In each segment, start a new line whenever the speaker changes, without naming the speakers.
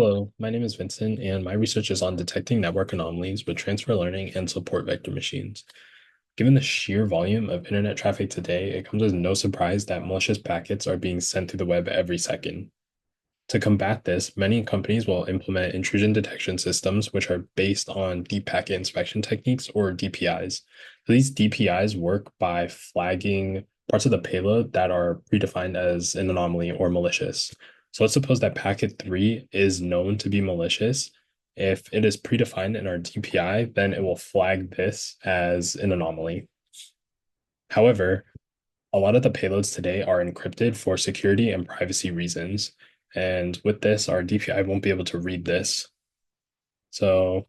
Hello, my name is Vincent, and my research is on detecting network anomalies with transfer learning and support vector machines. Given the sheer volume of internet traffic today, it comes as no surprise that malicious packets are being sent through the web every second. To combat this, many companies will implement intrusion detection systems, which are based on deep packet inspection techniques or DPIs. So these DPIs work by flagging parts of the payload that are predefined as an anomaly or malicious. So let's suppose that packet 3 is known to be malicious. If it is predefined in our DPI, then it will flag this as an anomaly. However, a lot of the payloads today are encrypted for security and privacy reasons. And with this, our DPI won't be able to read this. So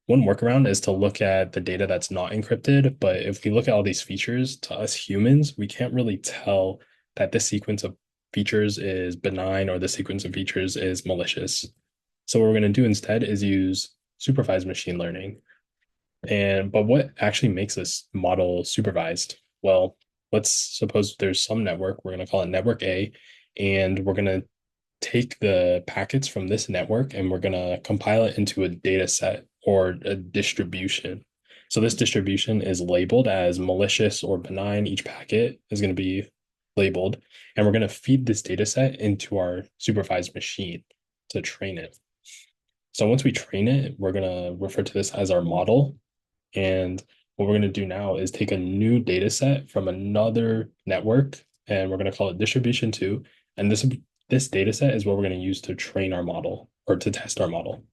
one workaround is to look at the data that's not encrypted. But if we look at all these features, to us humans, we can't really tell that this sequence of features is benign or the sequence of features is malicious. So what we're going to do instead is use supervised machine learning. But what actually makes this model supervised? Well, let's suppose there's some network, we're going to call it network A, and we're going to take the packets from this network and we're going to compile it into a data set or a distribution. So this distribution is labeled as malicious or benign. Each packet is going to be labeled, and we're going to feed this data set into our supervised machine to train it. So once we train it, we're going to refer to this as our model. And what we're going to do now is take a new data set from another network, and we're going to call it distribution two. And this data set is what we're going to use to train our model or to test our model.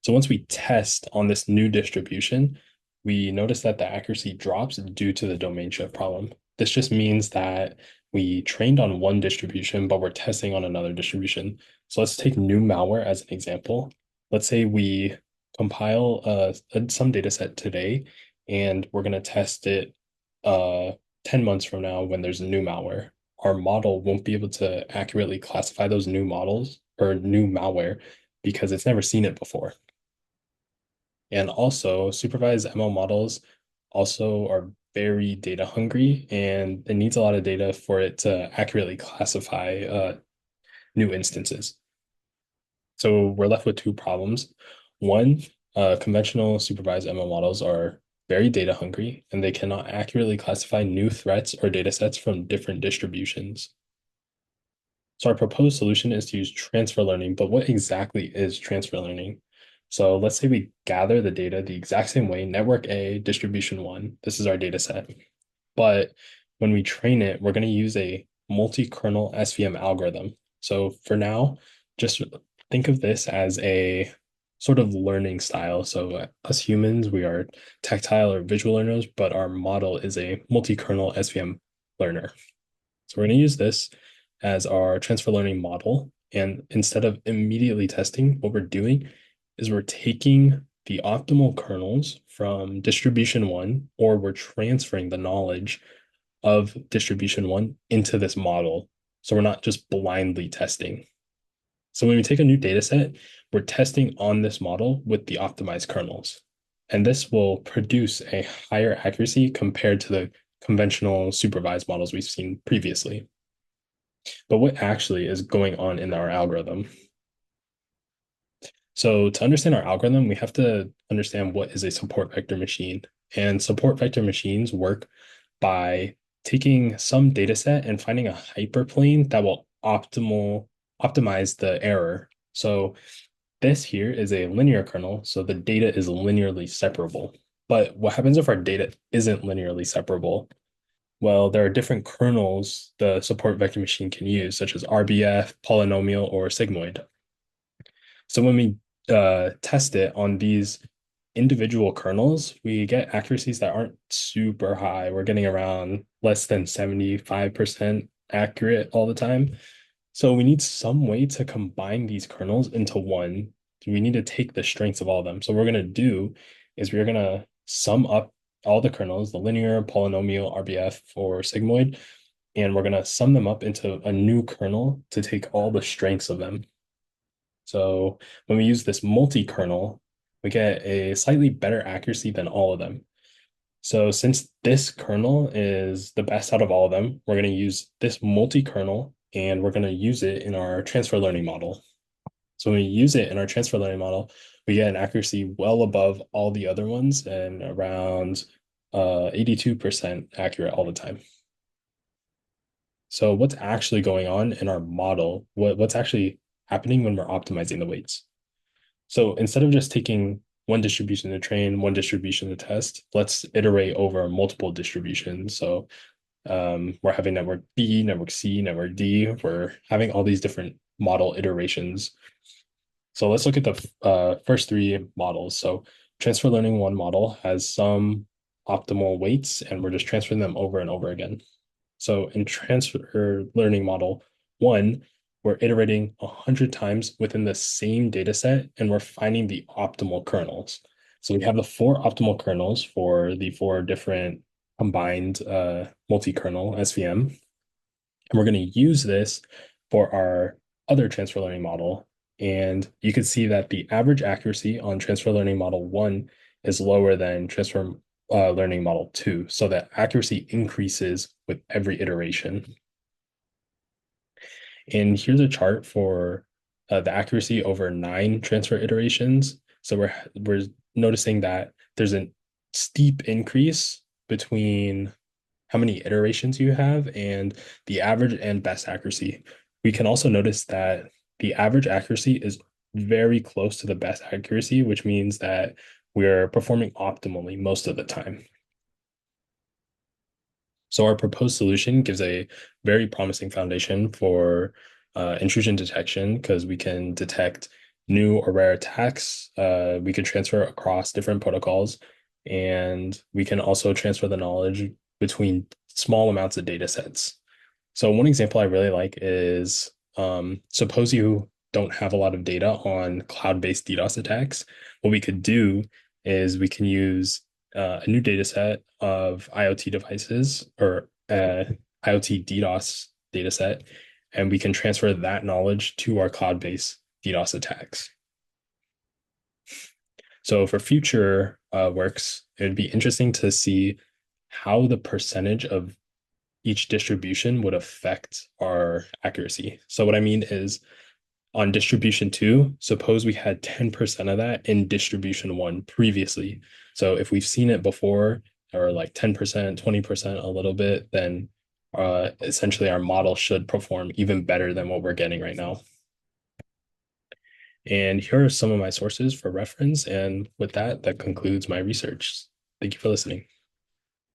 So once we test on this new distribution, we notice that the accuracy drops due to the domain shift problem. This just means that we trained on one distribution, but we're testing on another distribution. So let's take new malware as an example. Let's say we compile some data set today, and we're going to test it 10 months from now when there's new malware. Our model won't be able to accurately classify those new models or new malware because it's never seen it before. And also, supervised ML models also are very data hungry, and it needs a lot of data for it to accurately classify new instances. So we're left with two problems. One, conventional supervised ML models are very data hungry, and they cannot accurately classify new threats or data sets from different distributions. So our proposed solution is to use transfer learning, but what exactly is transfer learning? So let's say we gather the data the exact same way, network A, distribution one, this is our data set. But when we train it, we're going to use a multi-kernel SVM algorithm. So for now, just think of this as a sort of learning style. So us humans, we are tactile or visual learners, but our model is a multi-kernel SVM learner. So we're going to use this as our transfer learning model. And instead of immediately testing, what we're doing is we're taking the optimal kernels from distribution one, or we're transferring the knowledge of distribution one into this model. So we're not just blindly testing. So when we take a new data set, we're testing on this model with the optimized kernels. And this will produce a higher accuracy compared to the conventional supervised models we've seen previously. But what actually is going on in our algorithm? So to understand our algorithm, we have to understand what is a support vector machine. And support vector machines work by taking some data set and finding a hyperplane that will optimize the error. So this here is a linear kernel, so the data is linearly separable. But what happens if our data isn't linearly separable? Well, there are different kernels the support vector machine can use, such as RBF, polynomial, or sigmoid. So when we test it on these individual kernels, we get accuracies that aren't super high. We're getting around less than 75% accurate all the time. So we need some way to combine these kernels into one. We need to take the strengths of all of them. So what we're going to do is we're going to sum up all the kernels, the linear, polynomial, RBF, or sigmoid, and we're going to sum them up into a new kernel to take all the strengths of them. So when we use this multi-kernel, we get a slightly better accuracy than all of them. So since this kernel is the best out of all of them, we're going to use this multi-kernel and we're going to use it in our transfer learning model. So when we use it in our transfer learning model, we get an accuracy well above all the other ones and around 82% accurate all the time. So what's actually going on in our model? What's actually happening when we're optimizing the weights? So instead of just taking one distribution to train, one distribution to test, let's iterate over multiple distributions. So we're having network B, network C, network D. We're having all these different model iterations. So let's look at the first three models. So transfer learning one model has some optimal weights, and we're just transferring them over and over again. So in transfer learning model one, we're iterating 100 times within the same data set, and we're finding the optimal kernels. So we have the four optimal kernels for the four different combined multi-kernel SVM. And we're going to use this for our other transfer learning model. And you can see that the average accuracy on transfer learning model one is lower than transfer learning model two. So that accuracy increases with every iteration. And here's a chart for the accuracy over 9 transfer iterations. So we're noticing that there's a steep increase between how many iterations you have and the average and best accuracy. We can also notice that the average accuracy is very close to the best accuracy, which means that we're performing optimally most of the time. So our proposed solution gives a very promising foundation for intrusion detection because we can detect new or rare attacks. We can transfer across different protocols, and we can also transfer the knowledge between small amounts of data sets. So one example I really like is suppose you don't have a lot of data on cloud-based DDoS attacks. What we could do is we can use a new data set of IoT devices or IoT DDoS data set, and we can transfer that knowledge to our cloud-based DDoS attacks. So for future works, it would be interesting to see how the percentage of each distribution would affect our accuracy. So what I mean is on distribution two, suppose we had 10% of that in distribution one previously. So if we've seen it before, or like 10%, 20%, a little bit, then essentially our model should perform even better than what we're getting right now. And here are some of my sources for reference. And with that, that concludes my research. Thank you for listening.